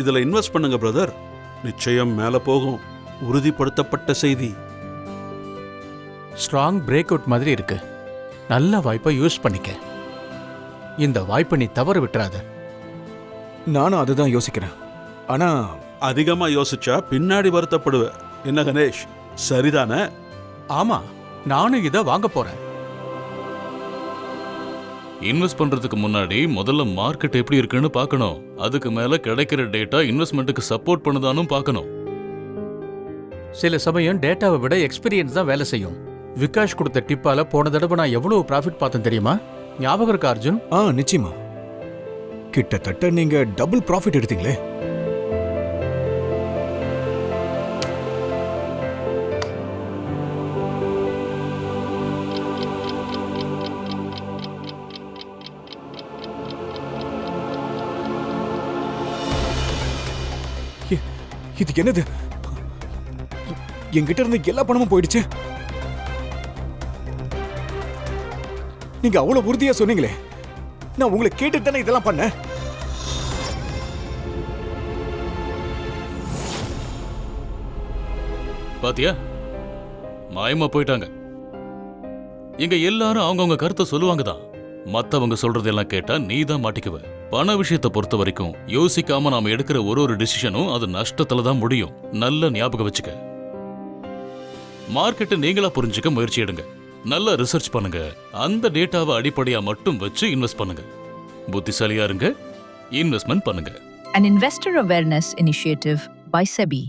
இதுல இன்வெஸ்ட் பண்ணுங்க பிரதர். நிச்சயம் மேல போகும். உறுதிப்படுத்தப்பட்ட செய்தி. ஸ்ட்ராங் பிரேக் அவுட் மாதிரி இருக்கு. நல்ல வாய்ப்பை யூஸ் பண்ணிக்க. இந்த வாய்ப்பை நீ தவற விட்டுறாத. நானும் அதுதான் யோசிக்கிறேன். ஆனா அதிகமா யோசிச்சா பின்னாடி வருத்தப்படுவ. என்ன கணேஷ், சரிதானே? ஆமா, நானும் இதை வாங்க போறேன். இன்வெஸ்ட் பண்றதுக்கு முன்னாடி முதல்ல மார்க்கெட் எப்படி இருக்குன்னு பார்க்கணும். அதுக்கு மேல கிடைக்கிற டேட்டா இன்வெஸ்ட்மெண்ட்டுக்கு சப்போர்ட் பண்ணுதானும் பார்க்கணும். சில சமயம் டேட்டாவை விட எக்ஸ்பீரியன்ஸ் தான் வேலை செய்யும். விகாஷ் கொடுத்த டிப்பால போன தடவை நான் எவ்வளவு ப்ராஃபிட் பார்த்தேன் தெரியுமா? ஞாபகம் இருக்கா அர்ஜுன்? நிச்சயமா. கிட்டத்தட்ட நீங்க டபுள் ப்ராஃபிட் எடுத்தீங்களே. இது என்னது? என்கிட்ட இருந்து எல்லா பணமும் போயிடுச்சு. நீங்க அவ்வளவு உறுதியா சொன்னீங்களே, நான் உங்களை கேட்டு தானே இதெல்லாம் பண்ணேன். பாத்தியா, மாயமா போயிட்டாங்க. இங்க எல்லாரும் அவங்கவுங்க கருத்தை சொல்லுவாங்க தான். மத்தவங்க சொல்றதெல்லாம் கேட்டா நீ தான் மாட்டிக்குவ. பண விஷயத்தை பொறுத்த வரைக்கும் யோசிக்காம நாம எடுக்கிற ஒரு டிசிஷனும் அது நஷ்டத்துல தான் முடியும். நல்ல ஞாபகம் வச்சுக்க. மார்க்கெட்டை நீங்களா புரிஞ்சுக்க முயற்சி எடுங்க. நல்லா ரிசர்ச் பண்ணுங்க. அந்த டேட்டாவை அடிப்படையா மட்டும் வச்சு இன்வெஸ்ட் பண்ணுங்க. புத்திசாலியா இருங்க. இன்வெஸ்ட்மெண்ட் பண்ணுங்க. An investor awareness initiative by SEBI.